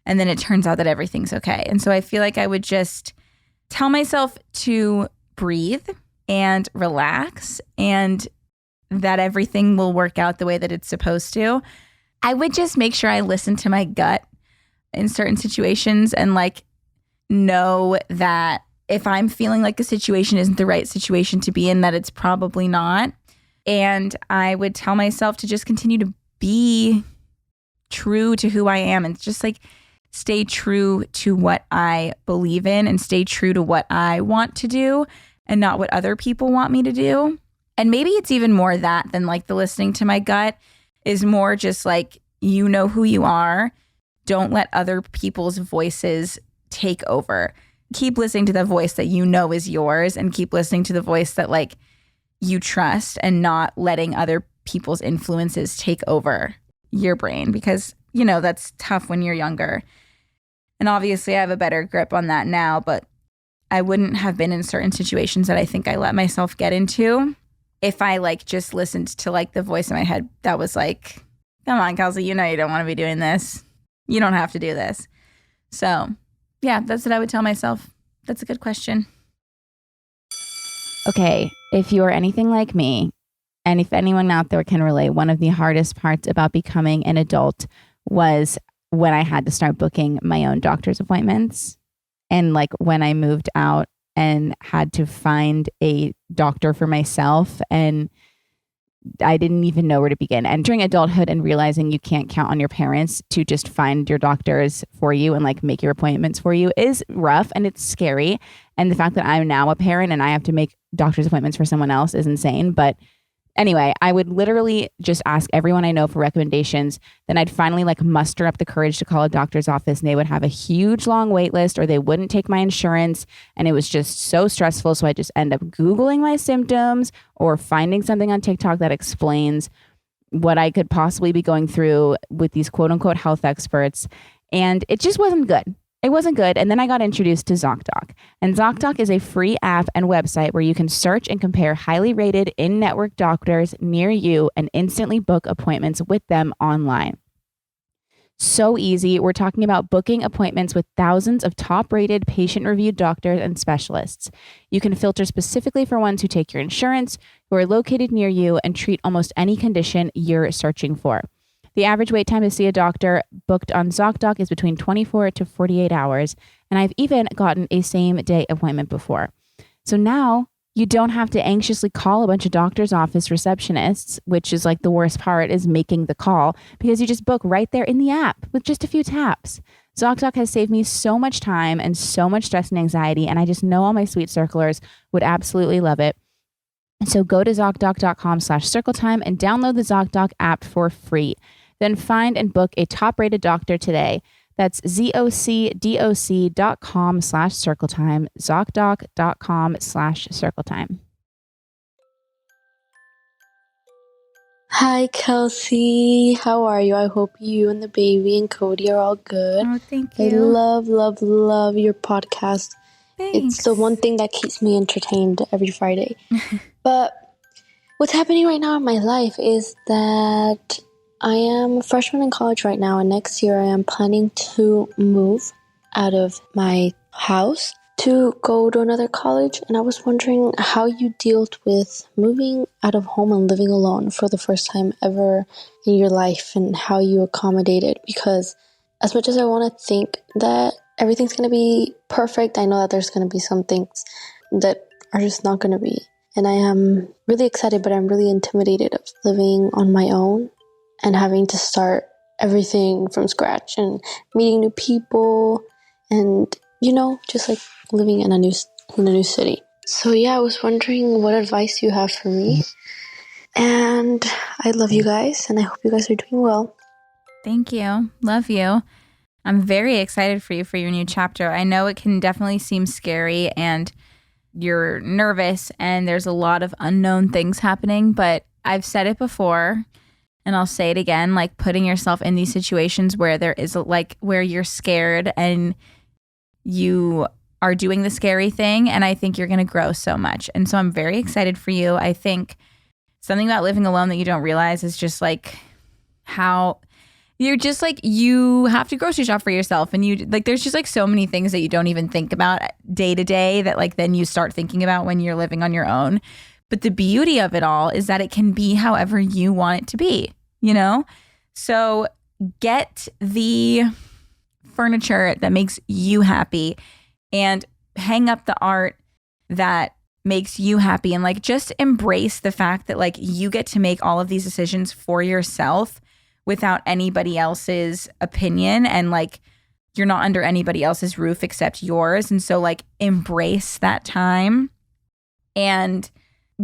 And then it turns out that everything's okay. And so I feel like I would just tell myself to breathe and relax and that everything will work out the way that it's supposed to. I would just make sure I listen to my gut in certain situations and know that if I'm feeling like a situation isn't the right situation to be in, that it's probably not. And I would tell myself to just continue to be true to who I am and just stay true to what I believe in and stay true to what I want to do and not what other people want me to do. And maybe it's even more that than the listening to my gut is more just you know who you are. Don't let other people's voices take over. Keep listening to the voice that you know is yours and keep listening to the voice that you trust and not letting other people's influences take over your brain because, you know, that's tough when you're younger. And obviously I have a better grip on that now, but I wouldn't have been in certain situations that I think I let myself get into if I like just listened to like the voice in my head that was like, come on, Kelsey, you know you don't want to be doing this. You don't have to do this. So yeah, that's what I would tell myself. That's a good question. Okay, if you are anything like me, and if anyone out there can relate, one of the hardest parts about becoming an adult was when I had to start booking my own doctor's appointments. And like when I moved out and had to find a doctor for myself, and I didn't even know where to begin. Entering adulthood and realizing you can't count on your parents to just find your doctors for you and like make your appointments for you is rough and it's scary. And the fact that I'm now a parent and I have to make doctor's appointments for someone else is insane. But anyway, I would literally just ask everyone I know for recommendations. Then I'd finally like muster up the courage to call a doctor's office, and they would have a huge long wait list, or they wouldn't take my insurance. And it was just so stressful. So I just end up Googling my symptoms or finding something on TikTok that explains what I could possibly be going through with these quote unquote health experts. And it just wasn't good. It wasn't good. And then I got introduced to ZocDoc. And ZocDoc is a free app and website where you can search and compare highly rated in-network doctors near you and instantly book appointments with them online. So easy. We're talking about booking appointments with thousands of top-rated patient-reviewed doctors and specialists. You can filter specifically for ones who take your insurance, who are located near you, and treat almost any condition you're searching for. The average wait time to see a doctor booked on ZocDoc is between 24 to 48 hours, and I've even gotten a same-day appointment before. So now you don't have to anxiously call a bunch of doctor's office receptionists, which is like the worst part is making the call, because you just book right there in the app with just a few taps. ZocDoc has saved me so much time and so much stress and anxiety, and I just know all my sweet circlers would absolutely love it. So go to ZocDoc.com/circletime and download the ZocDoc app for free. Then find and book a top-rated doctor today. That's ZocDoc.com/circletime, ZocDoc.com/circletime. Hi, Kelsey. How are you? I hope you and the baby and Cody are all good. Oh, thank I you. love your podcast. Thanks. It's the one thing that keeps me entertained every Friday. But what's happening right now in my life is that I am a freshman in college right now, and next year I am planning to move out of my house to go to another college. And I was wondering how you dealt with moving out of home and living alone for the first time ever in your life, and how you accommodated. Because as much as I want to think that everything's going to be perfect, I know that there's going to be some things that are just not going to be. And I am really excited, but I'm really intimidated of living on my own and having to start everything from scratch and meeting new people and, you know, just like living in a new city. So yeah, I was wondering what advice you have for me. And I love you guys, and I hope you guys are doing well. Thank you. Love you. I'm very excited for you for your new chapter. I know it can definitely seem scary and you're nervous and there's a lot of unknown things happening, but I've said it before and I'll say it again, like putting yourself in these situations where there is like where you're scared and you are doing the scary thing, and I think you're going to grow so much. And so I'm very excited for you. I think something about living alone that you don't realize is just like how you're just like, you have to grocery shop for yourself, and you like there's just like so many things that you don't even think about day to day that like then you start thinking about when you're living on your own. But the beauty of it all is that it can be however you want it to be, you know? So get the furniture that makes you happy and hang up the art that makes you happy, and like just embrace the fact that like you get to make all of these decisions for yourself without anybody else's opinion, and like you're not under anybody else's roof except yours. And so like embrace that time and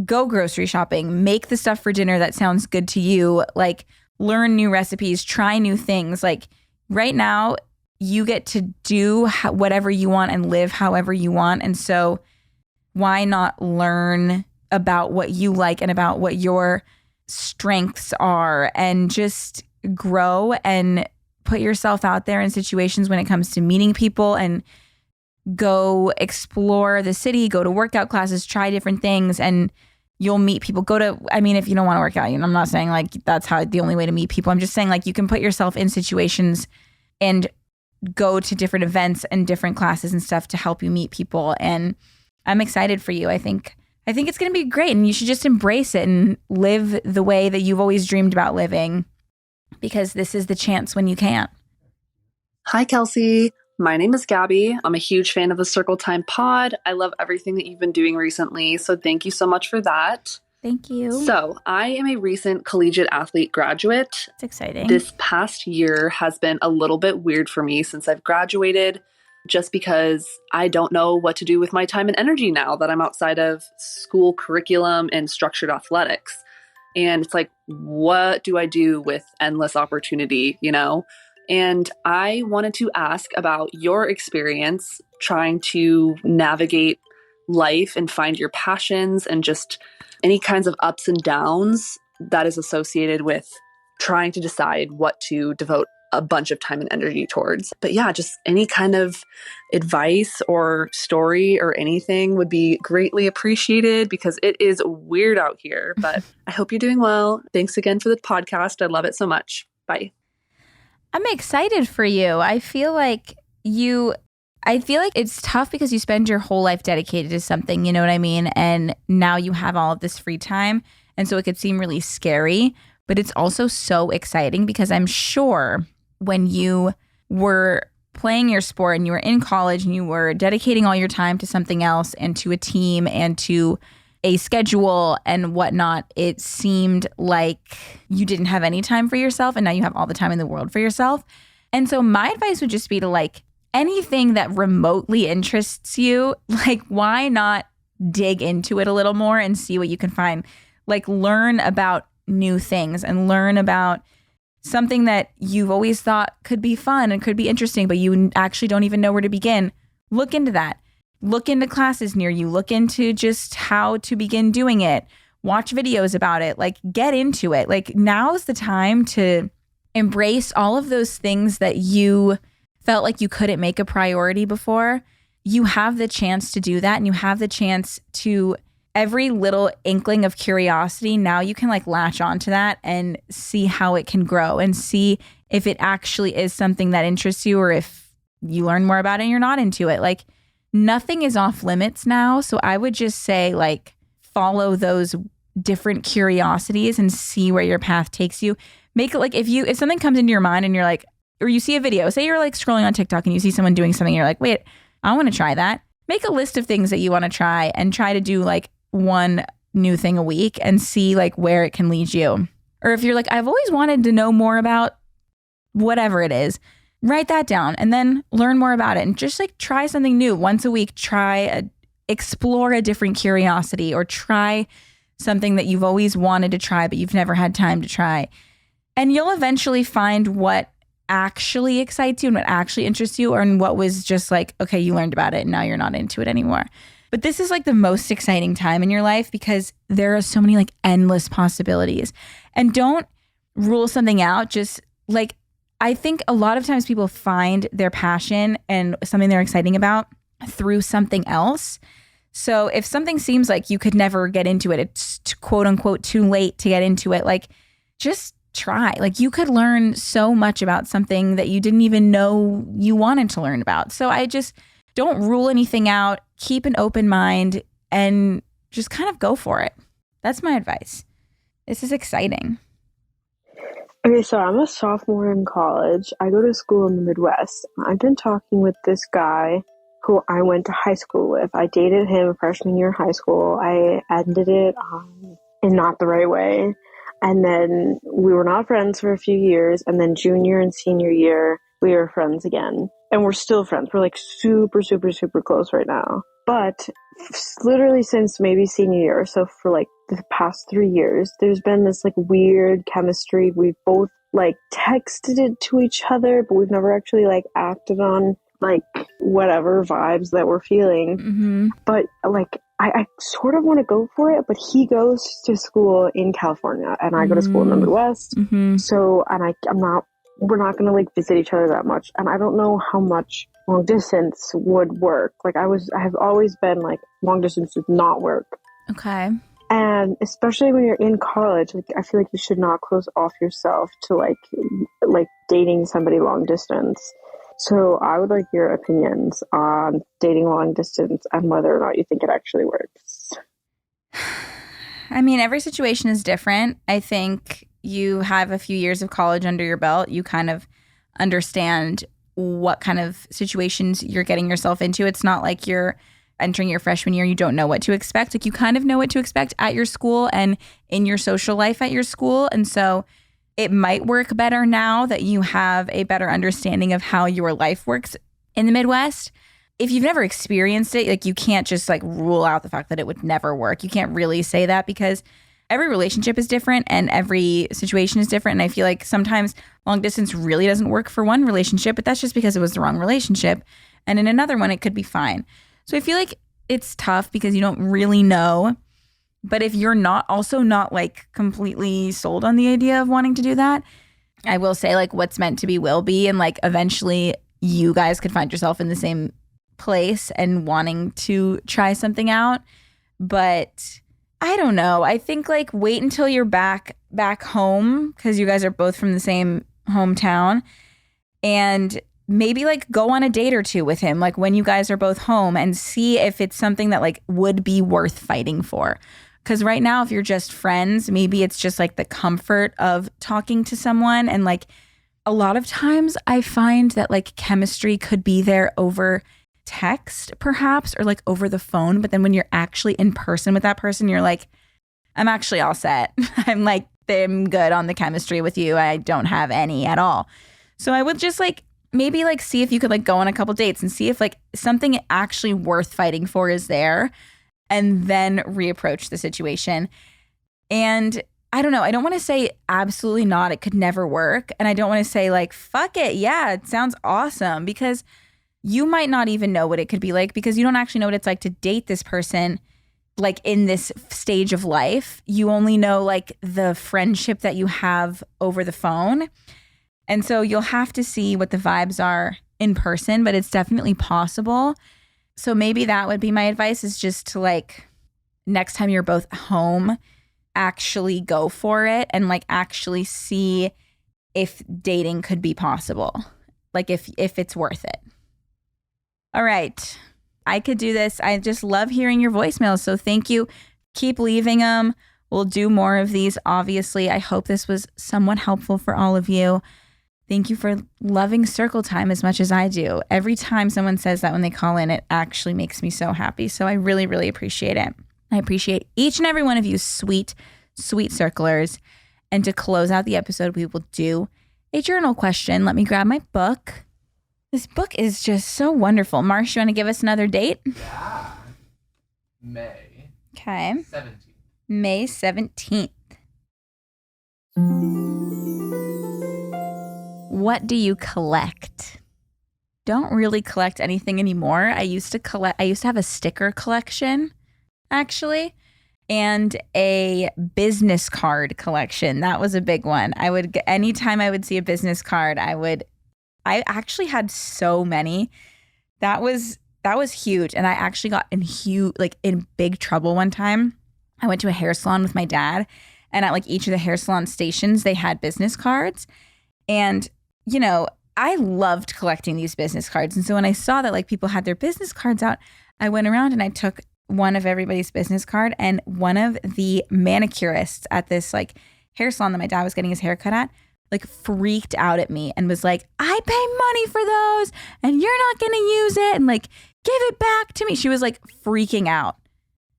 go grocery shopping, make the stuff for dinner that sounds good to you, like learn new recipes, try new things. Like right now you get to do whatever you want and live however you want. And so why not learn about what you like and about what your strengths are, and just grow and put yourself out there in situations when it comes to meeting people and go explore the city, go to workout classes, try different things, and you'll meet people. If you don't want to work out, I'm not saying like that's the only way to meet people. I'm just saying like you can put yourself in situations and go to different events and different classes and stuff to help you meet people. And I'm excited for you. I think it's going to be great, and you should just embrace it and live the way that you've always dreamed about living, because this is the chance when you can. Hi, Kelsey. My name is Gabby. I'm a huge fan of the Circle Time pod. I love everything that you've been doing recently, so thank you so much for that. Thank you. So, I am a recent collegiate athlete graduate. It's exciting. This past year has been a little bit weird for me since I've graduated, just because I don't know what to do with my time and energy now that I'm outside of school curriculum and structured athletics. And it's like, what do I do with endless opportunity, And I wanted to ask about your experience trying to navigate life and find your passions and just any kinds of ups and downs that is associated with trying to decide what to devote a bunch of time and energy towards. But yeah, just any kind of advice or story or anything would be greatly appreciated, because it is weird out here. But I hope you're doing well. Thanks again for the podcast. I love it so much. Bye. I'm excited for you. I feel like it's tough because you spend your whole life dedicated to something, you know what I mean? And now you have all of this free time. And so it could seem really scary, but it's also so exciting, because I'm sure when you were playing your sport and you were in college and you were dedicating all your time to something else and to a team and to a schedule and whatnot, it seemed like you didn't have any time for yourself, and now you have all the time in the world for yourself. And so my advice would just be to like anything that remotely interests you, like why not dig into it a little more and see what you can find? Like learn about new things and learn about something that you've always thought could be fun and could be interesting, but you actually don't even know where to begin. Look into that. Look into classes near you. Look into just how to begin doing it. Watch videos about it. Like get into it. Like now's the time to embrace all of those things that you felt like you couldn't make a priority before. You have the chance to do that, and you have the chance to every little inkling of curiosity. Now you can like latch onto that and see how it can grow and see if it actually is something that interests you, or if you learn more about it and you're not into it. Like nothing is off limits now. So I would just say like follow those different curiosities and see where your path takes you. Make it like if something comes into your mind and you're like, or you see a video, say you're like scrolling on TikTok and you see someone doing something, you're like, wait, I want to try that. Make a list of things that you want to try and try to do like one new thing a week and see like where it can lead you. Or if you're like, I've always wanted to know more about whatever it is, write that down and then learn more about it and just like try something new once a week. Explore a different curiosity, or try something that you've always wanted to try but you've never had time to try. And you'll eventually find what actually excites you and what actually interests you, or in what was just like, okay, you learned about it and now you're not into it anymore. But this is like the most exciting time in your life, because there are so many like endless possibilities. And don't rule something out. Just like, I think a lot of times people find their passion and something they're exciting about through something else. So if something seems like you could never get into it, it's quote unquote too late to get into it, like just try. Like you could learn so much about something that you didn't even know you wanted to learn about. So I just don't rule anything out. Keep an open mind and just kind of go for it. That's my advice. This is exciting. Okay, so I'm a sophomore in college. I go to school in the Midwest. I've been talking with this guy who I went to high school with. I dated him freshman year of high school. I ended it in not the right way. And then we were not friends for a few years. And then junior and senior year, we were friends again. And we're still friends. We're like super, super, super close right now. But literally since maybe senior year, so for like the past 3 years, there's been this like weird chemistry. We've both like texted it to each other, but we've never actually like acted on like whatever vibes that we're feeling. Mm-hmm. But like I sort of want to go for it, but he goes to school in California and I go to school in the Midwest. So, and we're not going to like visit each other that much. And I don't know how much long distance would work. Like I have always been like long distance does not work. Okay. And especially when you're in college, like I feel like you should not close off yourself to like dating somebody long distance. So I would like your opinions on dating long distance and whether or not you think it actually works. I mean, every situation is different. I think you have a few years of college under your belt. You kind of understand what kind of situations you're getting yourself into. It's not like you're entering your freshman year, you don't know what to expect. Like you kind of know what to expect at your school and in your social life at your school. And so it might work better now that you have a better understanding of how your life works in the Midwest. If you've never experienced it, like you can't just like rule out the fact that it would never work. You can't really say that because every relationship is different and every situation is different. And I feel like sometimes long distance really doesn't work for one relationship, but that's just because it was the wrong relationship. And in another one, it could be fine. So I feel like it's tough because you don't really know. But if you're not like completely sold on the idea of wanting to do that, I will say like what's meant to be will be. And like eventually you guys could find yourself in the same place and wanting to try something out. But I don't know. I think like wait until you're back home because you guys are both from the same hometown and maybe like go on a date or two with him like when you guys are both home and see if it's something that like would be worth fighting for. Because right now, if you're just friends, maybe it's just like the comfort of talking to someone. And like a lot of times I find that like chemistry could be there over text perhaps or like over the phone. But then when you're actually in person with that person, you're like, I'm actually all set. I'm good on the chemistry with you. I don't have any at all. So I would just like maybe like see if you could like go on a couple dates and see if like something actually worth fighting for is there. And then reapproach the situation. And I don't know. I don't want to say absolutely not. It could never work. And I don't want to say like, fuck it. Yeah, it sounds awesome. Because you might not even know what it could be like because you don't actually know what it's like to date this person like in this stage of life. You only know like the friendship that you have over the phone. And so you'll have to see what the vibes are in person, but it's definitely possible. So maybe that would be my advice is just to like next time you're both home, actually go for it and like actually see if dating could be possible. Like if it's worth it. All right. I could do this. I just love hearing your voicemails. So thank you. Keep leaving them. We'll do more of these. Obviously, I hope this was somewhat helpful for all of you. Thank you for loving Circle Time as much as I do. Every time someone says that when they call in, it actually makes me so happy. So I really, really appreciate it. I appreciate each and every one of you sweet, sweet circlers. And to close out the episode, we will do a journal question. Let me grab my book. This book is just so wonderful. Marsh, you want to give us another date? Yeah. May. Okay. 17th. May 17th. What do you collect? Don't really collect anything anymore. I used to have a sticker collection, actually, and a business card collection. That was a big one. Anytime I would see a business card, I actually had so many. That was huge. And I actually got in big trouble one time. I went to a hair salon with my dad, and at like each of the hair salon stations, they had business cards. And, you know, I loved collecting these business cards. And so when I saw that like people had their business cards out, I went around and I took one of everybody's business card, and one of the manicurists at this like hair salon that my dad was getting his hair cut at like freaked out at me and was like, I pay money for those and you're not going to use it and like give it back to me. She was like freaking out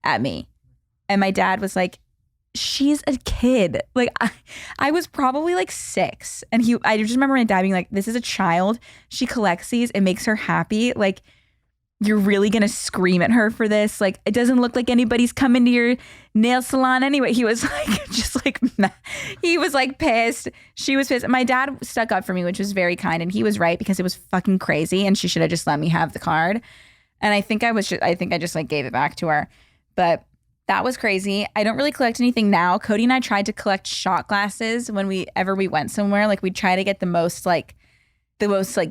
at me. And my dad was like, she's a kid. Like I was probably like 6. And I just remember my dad being like, this is a child. She collects these. It makes her happy. Like, you're really going to scream at her for this? Like, it doesn't look like anybody's coming to your nail salon anyway. He was like, he was like pissed. She was pissed. My dad stuck up for me, which was very kind. And he was right because it was fucking crazy. And she should have just let me have the card. And I think I just like gave it back to her. But that was crazy. I don't really collect anything now. Cody and I tried to collect shot glasses when we went somewhere. Like we'd try to get the most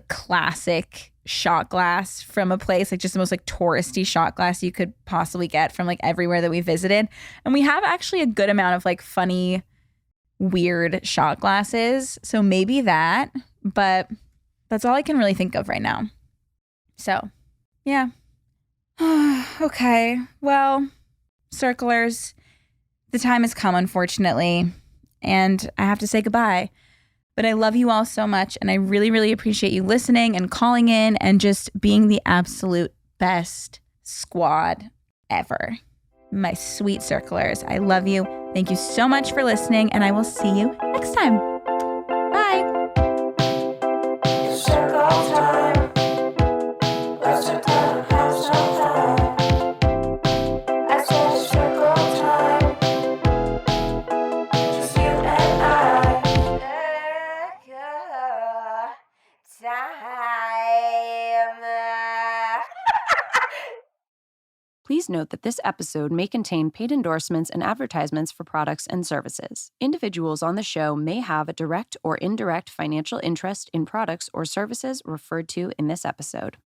classic shot glass from a place, like just the most like touristy shot glass you could possibly get from like everywhere that we visited. And we have actually a good amount of like funny, weird shot glasses. So maybe that, but that's all I can really think of right now. So yeah. Okay. Well, circlers, the time has come, unfortunately, and I have to say goodbye. But I love you all so much, and I really, really appreciate you listening and calling in and just being the absolute best squad ever. My sweet circlers, I love you. Thank you so much for listening, and I will see you next time. Bye. Circle time. Let's sit down and have some fun. I said circle time. Just you and I. Please note that this episode may contain paid endorsements and advertisements for products and services. Individuals on the show may have a direct or indirect financial interest in products or services referred to in this episode.